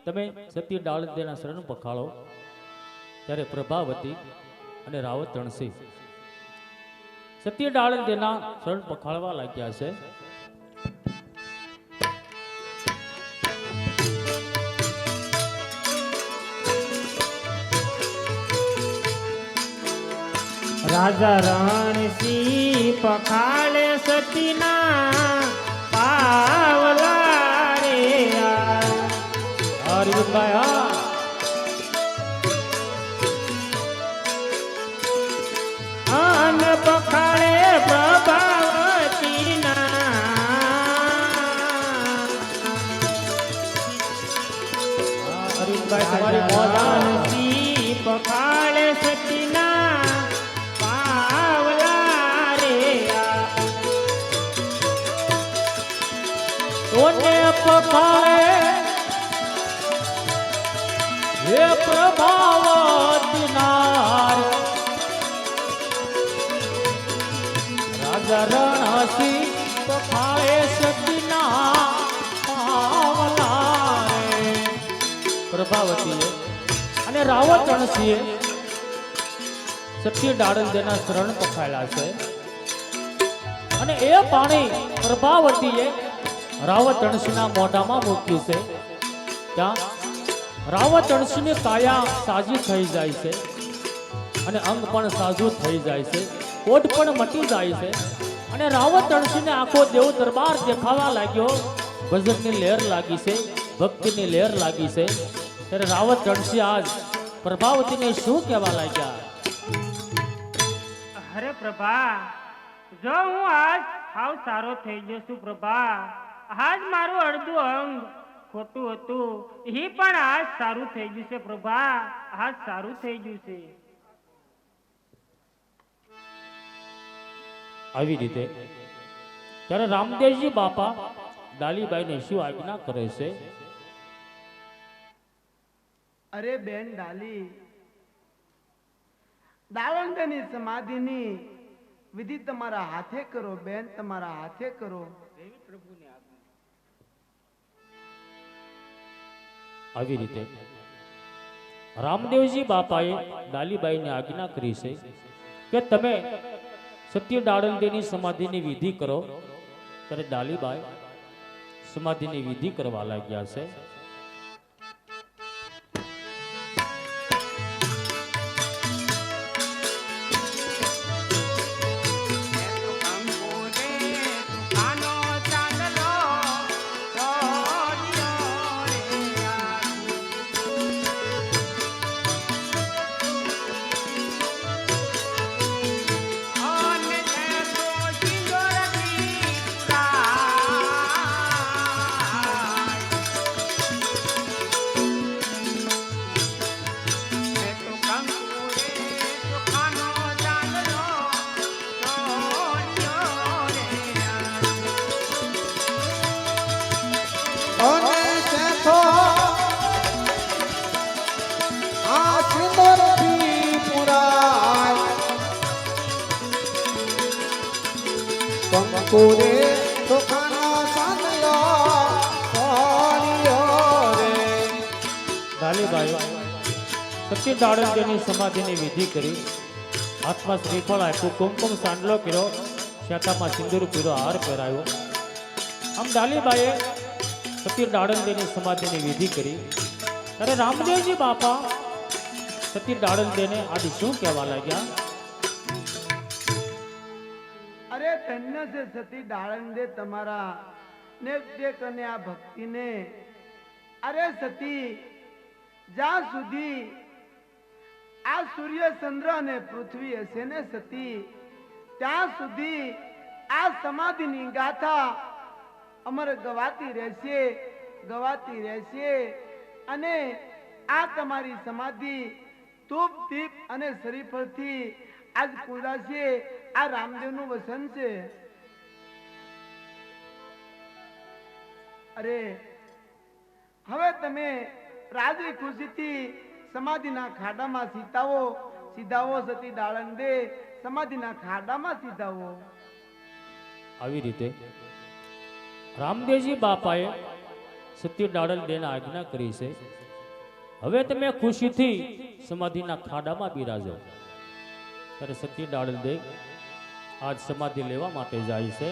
તમે સત્ય ડાળદેના શરણ પખાળો ત્યારે પ્રભાવતી અને રાવત રણસી સત્ય ડાળદેના શરણ પખાળવા લાગ્યા છે. રાજા રણસિંહ પખાળે સતીના પાવલા રે હરિભાઈ અન પખાળે પ્રભાવતીના હરિભાઈ તમારી મોજ રણસિંહ પખાળે સતીના કોને પખાળે હે પ્રભાવતીનાર રાજા રણસિંહ પખાળે સતીના પાવલા રે પ્રભાવતીએ અને રાવત રણસિંહે સત્ય ડાળદેના શરણ પખાળ્યા છે અને એ પાણી પ્રભાવતીએ રાવત રણસિંહના મોઢામાં મૂક્યું છે. ત્યાં રાવત રણસિંહની કાયા સાજી થઈ જાય છે અને અંગ પણ સાજુ થઈ જાય છે, કોટ પણ મટી જાય છે અને રાવત રણસિંહને આખો દેવ દરબાર દેખાવા લાગ્યો. ભજનની લહેર લાગી છે, ભક્તિની લહેર લાગી છે. ત્યારે રાવત રણસિંહ આજ પ્રભાવતીને શું કહેવા લાગ્યા? અરે પ્રભા, જો હું આજ હાવ સારો થઈ ગયો છું પ્રભા, આજ મારું અડધું અંગ ખોટું હતું એ પણ આજ સારું થઈ ગયું છે પ્રભા, આજ સારું થઈ ગયું છે. આવી રીતે ત્યારે રામદેવજી બાપા ડાલીબાઈને શું આજ્ઞા કરે છે? અરે બેન ડાલી, દાવંગની સમાધિની વિધિ તમારા હાથે કરો બેન, તમારા હાથે કરો. આવી રીતે રામદેવજી બાપાએ ડાલીબાઈને આજ્ઞા કરી છે કે તમે સત્ય ડાળદેની સમાધિની વિધિ કરો. ત્યારે ડાલીબાઈ સમાધિની વિધિ કરવા લાગ્યા છે. કંકુરે સુખાનો સાંદલો સોનિયો રે. ડાલીબાઈ સત્ય ડાળદેની સમાધિની વિધિ કરી, હાથમાં શ્રીફળ આપ્યું, કુમકુમ સાંડલો કર્યો, શાતામાં સિંદૂર પીરો હાર પહેરાયો. આમ ડાલીબાઈએ સત્ય ડાળદેની સમાધિની વિધિ કરી. ત્યારે રામદેવજી બાપા સત્ય ડાળદેને આજે શું કહેવા લાગ્યા? અરે ધન્ય છે સતી ડાળંદે તમારા નૈવેદ્ય અને આ ભક્તિને. અરે સતી, જ્યાં સુધી આ સૂર્ય ચંદ્ર અને પૃથ્વી હશે ને સતી, ત્યાં સુધી આ સમાધિની ગાથા અમર ગવાતી રહેશે, ગવાતી રહેશે. અને આ તમારી સમાધિ ધૂપ દીપ અને શ્રીફળથી આજ પૂજાશે. આ રામદેવનું વચન છે. અરે હવે તમે રાજી ખુશીથી સમાધિના ખાડામાં સીતાવો, સીધાવો સતી ડાળંદે, સમાધિના ખાડામાં સીધાવો. આવી રીતે રામદેવજી બાપાએ સત્ય ડાળલ દેને આજ્ઞા કરી છે હવે તમે ખુશીથી સમાધિના ખાડામાં બિરાજો ત્યારે સત્ય ડાળલ દે આજ સમાધિ લેવા માટે જાય છે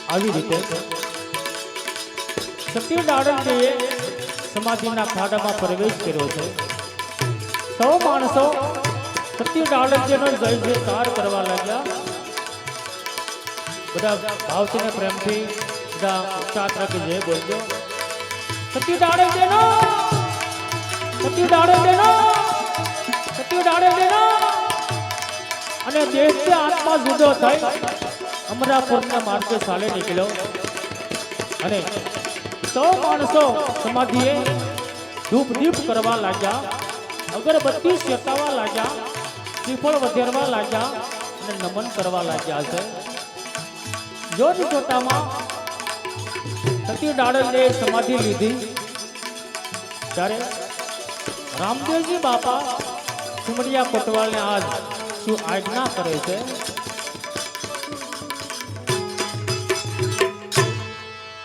આવી રીતે સત્ય ડાળલ દેએ સમાધિના ખાડામાં પ્રવેશ કર્યો છે સૌ માણસો સત્ય ડાળલજીનો જય જયકાર કરવા લાગ્યા બધા ભાવથી ને પ્રેમથી બધા ઉચ્ચાર રાખી જય બોલજો સત્ય ડાળલજીનો સત્ય ડાળલજીનો સત્ય ડાળલજીનો અને દેશથી આત્મા જુદો થઈ અમરાપુરના માર્ગે ચાલે નીકળ્યો અને સૌ માણસો સમાધિએ ધૂપ દીપ કરવા લાગ્યા અગરબત્તી શેકાવા લાગ્યા શ્રીફળ વધેરવા લાગ્યા અને નમન કરવા લાગ્યા છે જોત જોતામાં સતી ડાળલે સમાધિ લીધી ત્યારે રામદેવજી બાપા સુમડિયા કોટવાલને આજ શું આજ્ઞા કરે છે